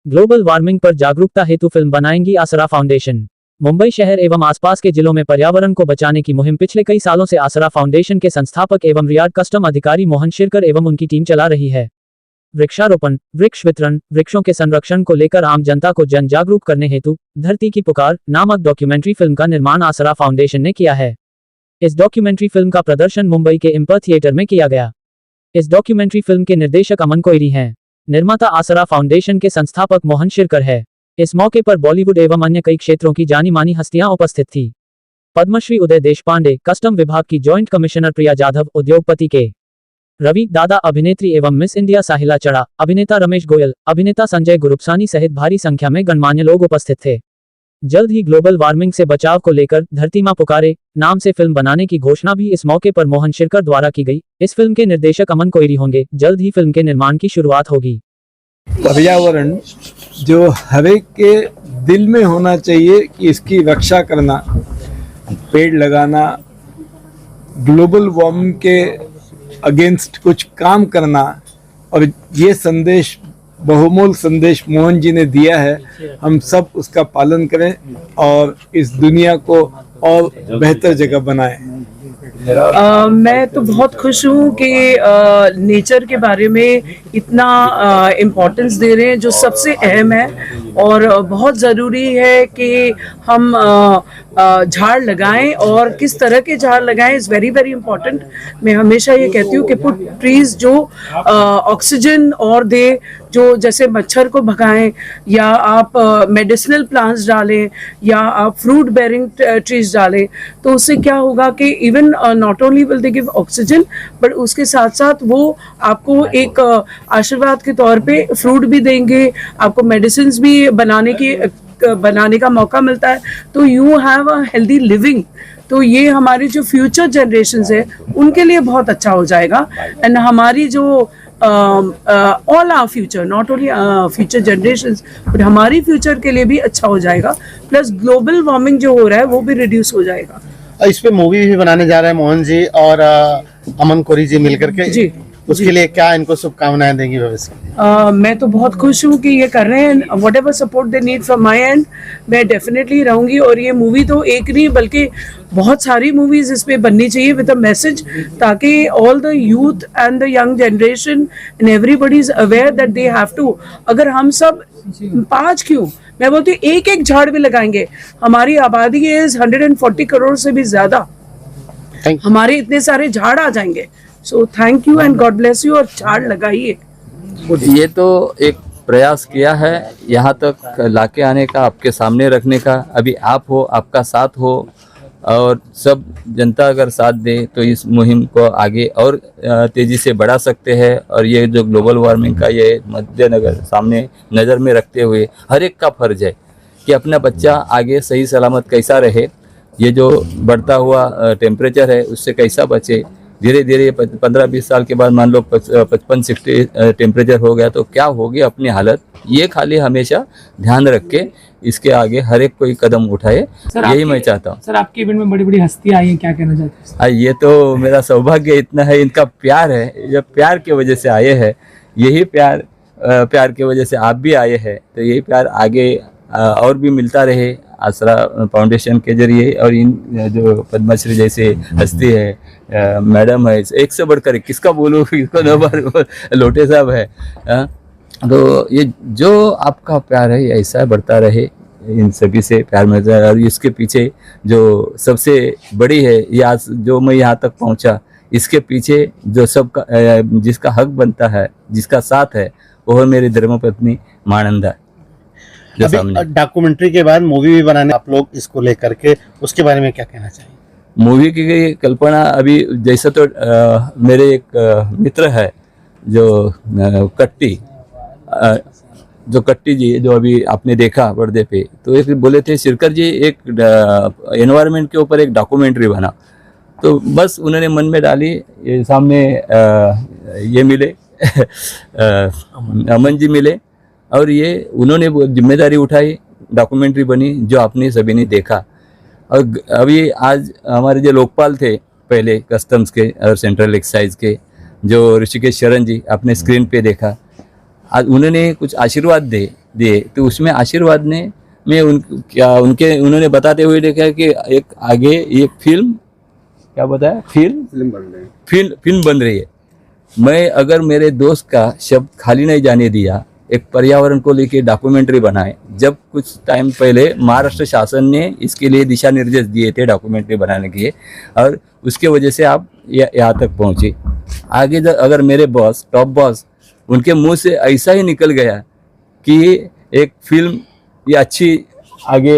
Global warming पर जागरूकता हेतु फिल्म बनाएंगी आसरा फाउंडेशन। मुंबई शहर एवं आसपास के जिलों में पर्यावरण को बचाने की मुहिम पिछले कई सालों से आसरा फाउंडेशन के संस्थापक एवं रियाद कस्टम अधिकारी मोहन शिरकर एवं उनकी टीम चला रही है। वृक्षारोपण, वृक्ष वितरण, वृक्षों के संरक्षण को लेकर आम जनता को जन जागरूक करने हेतु धरती की पुकार नामक डॉक्यूमेंट्री फिल्म का निर्माण आसरा फाउंडेशन ने किया है। इस डॉक्यूमेंट्री फिल्म का प्रदर्शन मुंबई के इम्पर थिएटर में किया गया। इस डॉक्यूमेंट्री फिल्म के निर्देशक अमन कोइरी हैं। निर्माता आसरा फाउंडेशन के संस्थापक मोहन शिरकर है। इस मौके पर बॉलीवुड एवं अन्य कई क्षेत्रों की जानी मानी हस्तियां उपस्थित थी। पद्मश्री उदय देशपांडे, कस्टम विभाग की जॉइंट कमिश्नर प्रिया जाधव, उद्योगपति के रवि दादा, अभिनेत्री एवं मिस इंडिया साहिला चढ़ा, अभिनेता रमेश गोयल, अभिनेता संजय गुरुपसानी सहित भारी संख्या में गणमान्य लोग उपस्थित थे। जल्द ही ग्लोबल वार्मिंग से बचाव को लेकर धरती मां पुकारे नाम से फिल्म बनाने की घोषणा भी इस मौके पर मोहन शिरकर द्वारा की गई। इस फिल्म के निर्देशक अमन कोइरी होंगे। जल्द ही फिल्म के निर्माण की शुरुआत होगी। पर्यावरण जो हर एक के दिल में होना चाहिए कि इसकी रक्षा करना, पेड़ लगाना, ग्लोबल वार्मिंग के अगेंस्ट कुछ काम करना, और ये संदेश, बहुमूल्य संदेश मोहन जी ने दिया है। हम सब उसका पालन करें और इस दुनिया को और बेहतर जगह बनाएं। मैं तो बहुत खुश हूँ कि नेचर के बारे में इतना इम्पोर्टेंस दे रहे हैं, जो सबसे अहम है और बहुत ज़रूरी है कि हम झाड़ लगाएं, और किस तरह के झाड़ लगाएं इज़ वेरी वेरी इम्पोर्टेंट। मैं हमेशा ये कहती हूँ कि पुट ट्रीज जो ऑक्सीजन और दे, जो जैसे मच्छर को भगाएं, या आप मेडिसिनल प्लांट्स डालें, या आप फ्रूट बेयरिंग ट्रीज डालें, तो उससे क्या होगा कि even not only will they give oxygen, but उसके साथ साथ वो आपको एक आशीर्वाद के तौर पे फ्रूट भी देंगे, आपको मेडिसिन भी बनाने का मौका मिलता है, तो you have a healthy living. तो ये हमारी जो फ्यूचर जनरेशंस है उनके लिए बहुत अच्छा हो जाएगा, एंड हमारी जो all our future, not only future generations, but हमारी फ्यूचर के लिए भी अच्छा हो जाएगा। प्लस ग्लोबल वार्मिंग जो हो रहा है वो भी रिड्यूस हो जाएगा। इस पे मूवी भी बनाने जा रहे हैं मोहन जी और अमन कोइरी जी मिलकर के जी, उसके लिए क्या इनको शुभकामनाएं देंगी भविष्य में? मैं तो बहुत खुश हूँ कि ये कर रहे हैं। What ever support they need from my and, मैं डेफिनेटली रहूँगी। और ये मूवी तो एक नहीं बल्कि बहुत सारी मूवीज इस पे बननी चाहिए विद अ मैसेज, ताकि all the youth and the young generation and everybody is aware that they have to. अगर हम सब 5 क्यों, मैं बोलती हूँ एक झाड़ भी लगाएंगे, हमारी आबादी इज 140 करोड़ से भी ज्यादा, हमारे इतने सारे झाड़ आ जाएंगे। So thank you and God bless you, और झाड़ लगाइए। ये तो एक प्रयास किया है यहाँ तक लाके आने का, आपके सामने रखने का। अभी आप हो, आपका साथ हो, और सब जनता अगर साथ दे तो इस मुहिम को आगे और तेज़ी से बढ़ा सकते हैं। और ये जो ग्लोबल वार्मिंग का ये मद्देनजर सामने नज़र में रखते हुए हर एक का फर्ज है कि अपना बच्चा आगे सही सलामत कैसा रहे, ये जो बढ़ता हुआ टेम्परेचर है उससे कैसा बचे। धीरे धीरे 15-20 साल के बाद मान लो 55-60 टेम्परेचर हो गया तो क्या होगी अपनी हालत, ये खाली हमेशा ध्यान रख के इसके आगे हर एक कोई कदम उठाए, यही मैं चाहता हूँ। सर, आपके इवेंट में बड़ी बड़ी हस्तियां आई हैं, क्या कहना चाहते हैं? ये तो मेरा सौभाग्य इतना है, इनका प्यार है, जब प्यार की वजह से आए हैं, यही प्यार की वजह से आप भी आए हैं, तो यही प्यार आगे और भी मिलता रहे आसरा फाउंडेशन के जरिए। और इन जो पद्मश्री जैसे हस्ती है, मैडम है, एक से बढ़कर किसका बोलूँ, किसको दो बार लोटे साहब है, तो ये जो आपका प्यार है ऐसा बढ़ता रहे, इन सभी से प्यार मिलता है। और इसके पीछे जो सबसे बड़ी है, ये आज जो मैं यहाँ तक पहुँचा, इसके पीछे जो सबका जिसका हक बनता है, जिसका साथ है, वो है मेरी धर्मपत्नी मानंदा। अभी डॉक्यूमेंट्री के बाद मूवी भी बनाने आप लोग इसको लेकर के, उसके बारे में क्या कहना चाहिए? मूवी की कल्पना अभी जैसा तो मेरे एक मित्र है जो कट्टी जी, जो अभी आपने देखा पर्दे पे, तो एक बोले थे शिरकर जी एक एनवायरनमेंट के ऊपर एक डॉक्यूमेंट्री बना, तो बस उन्होंने मन में डाली। ये सामने ये मिले अमन जी मिले, और ये उन्होंने जिम्मेदारी उठाई, डॉक्यूमेंट्री बनी जो आपने सभी ने देखा। और अभी आज हमारे जो लोकपाल थे पहले कस्टम्स के और सेंट्रल एक्साइज के, जो ऋषिकेश शरण जी आपने स्क्रीन पे देखा, आज उन्होंने कुछ आशीर्वाद दे दिए, तो उसमें आशीर्वाद ने में उन्होंने बताते हुए देखा कि एक आगे एक फिल्म, क्या बताया, फिल्म बन रही है। मैं अगर मेरे दोस्त का शब्द खाली नहीं जाने दिया, एक पर्यावरण को लेकर डॉक्यूमेंट्री बनाए। जब कुछ टाइम पहले महाराष्ट्र शासन ने इसके लिए दिशा निर्देश दिए थे डॉक्यूमेंट्री बनाने के लिए, और उसके वजह से आप यहाँ तक पहुँचे। आगे अगर मेरे बॉस, टॉप बॉस, उनके मुंह से ऐसा ही निकल गया कि एक फिल्म ये अच्छी आगे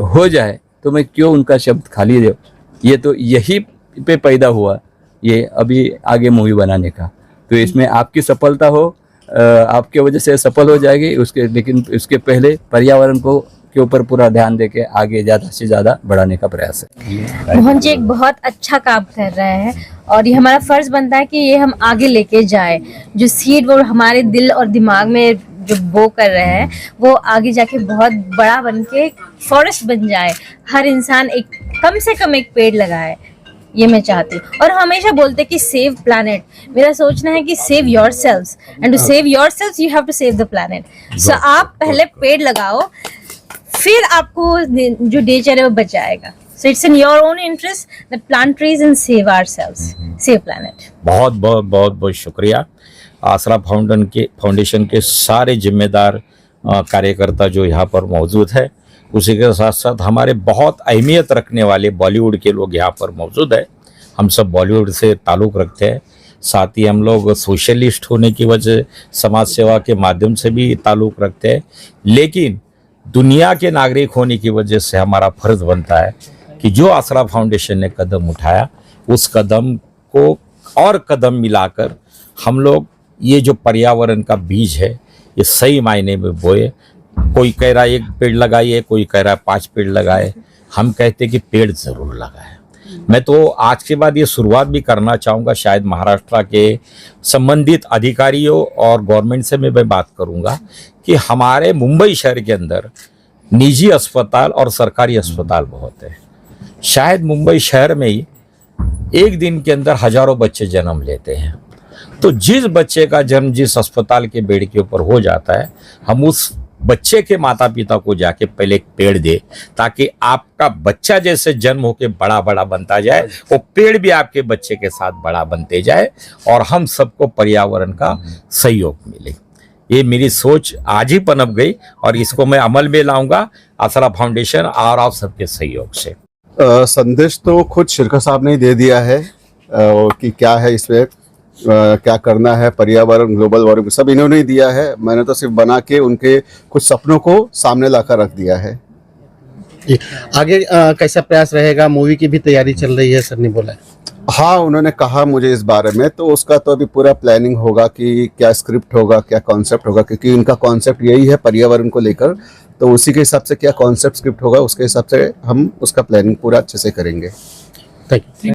हो जाए, तो मैं क्यों उनका शब्द खाली दे। ये तो यही पे पैदा हुआ ये अभी आगे मूवी बनाने का। तो इसमें आपकी सफलता हो, आपके वजह से सफल हो जाएगी उसके, लेकिन उसके पहले पर्यावरण को के ऊपर पूरा ध्यान देके आगे ज़्यादा से ज़्यादा बढ़ाने का प्रयास है। मोहन जी एक बहुत अच्छा काम कर रहे हैं और ये हमारा फर्ज बनता है कि ये हम आगे लेके जाए। जो सीड वो हमारे दिल और दिमाग में जो बो कर रहे हैं, वो आगे जाके बहुत बड़ा बन के फॉरेस्ट बन जाए। हर इंसान एक कम से कम एक पेड़ लगाए, ये मैं चाहती हूँ। और हमेशा बोलते कि सेव प्लैनेट, मेरा सोचना है कि save yourselves, and to save yourselves you have to save the planet. So आप पहले पेड़ लगाओ, फिर आपको जो नेचर है वो बचाएगा। So it's in your own interest that plant trees and save ourselves, save planet. बहुत बहुत शुक्रिया। आसरा फाउंडेशन के सारे जिम्मेदार कार्यकर्ता जो यहाँ पर मौजूद है, उसी के साथ साथ हमारे बहुत अहमियत रखने वाले बॉलीवुड के लोग यहाँ पर मौजूद है। हम सब बॉलीवुड से ताल्लुक़ रखते हैं, साथ ही हम लोग सोशलिस्ट होने की वजह समाज सेवा के माध्यम से भी ताल्लुक़ रखते हैं, लेकिन दुनिया के नागरिक होने की वजह से हमारा फ़र्ज़ बनता है कि जो आसरा फाउंडेशन ने कदम उठाया, उस कदम को और कदम मिलाकर हम लोग ये जो पर्यावरण का बीज है ये सही मायने में बोए। कोई कह रहा है 1 पेड़ लगाइए, कोई कह रहा है 5 पेड़ लगाए, हम कहते कि पेड़ ज़रूर लगाए। मैं तो आज के बाद ये शुरुआत भी करना चाहूँगा, शायद महाराष्ट्र के संबंधित अधिकारियों और गवर्नमेंट से मैं बात करूँगा कि हमारे मुंबई शहर के अंदर निजी अस्पताल और सरकारी अस्पताल बहुत है। शायद मुंबई शहर में ही एक दिन के अंदर हजारों बच्चे जन्म लेते हैं, तो जिस बच्चे का जन्म जिस अस्पताल के बेड के ऊपर हो जाता है, हम उस बच्चे के माता पिता को जाके पहले एक पेड़ दे, ताकि आपका बच्चा जैसे जन्म होके बड़ा बड़ा बनता जाए, वो पेड़ भी आपके बच्चे के साथ बड़ा बनते जाए और हम सबको पर्यावरण का सहयोग मिले। ये मेरी सोच आज ही पनप गई और इसको मैं अमल में लाऊंगा आसरा फाउंडेशन और आप सबके सहयोग से। संदेश तो खुद शिरका साहब ने दे दिया है कि क्या है इसमें, क्या करना है, पर्यावरण, ग्लोबल वार्मिंग, सब इन्होंने ही दिया है। मैंने तो सिर्फ बना के उनके कुछ सपनों को सामने लाकर रख दिया है। आगे कैसा प्रयास रहेगा? मूवी की भी तैयारी चल रही है, सर ने बोला है। हाँ, उन्होंने कहा मुझे इस बारे में, तो उसका तो अभी पूरा प्लानिंग होगा कि क्या स्क्रिप्ट होगा, क्या कॉन्सेप्ट होगा, क्योंकि उनका कॉन्सेप्ट यही है पर्यावरण को लेकर। तो उसी के हिसाब से क्या कॉन्सेप्ट स्क्रिप्ट होगा, उसके हिसाब से हम उसका प्लानिंग पूरा अच्छे से करेंगे। Thank you.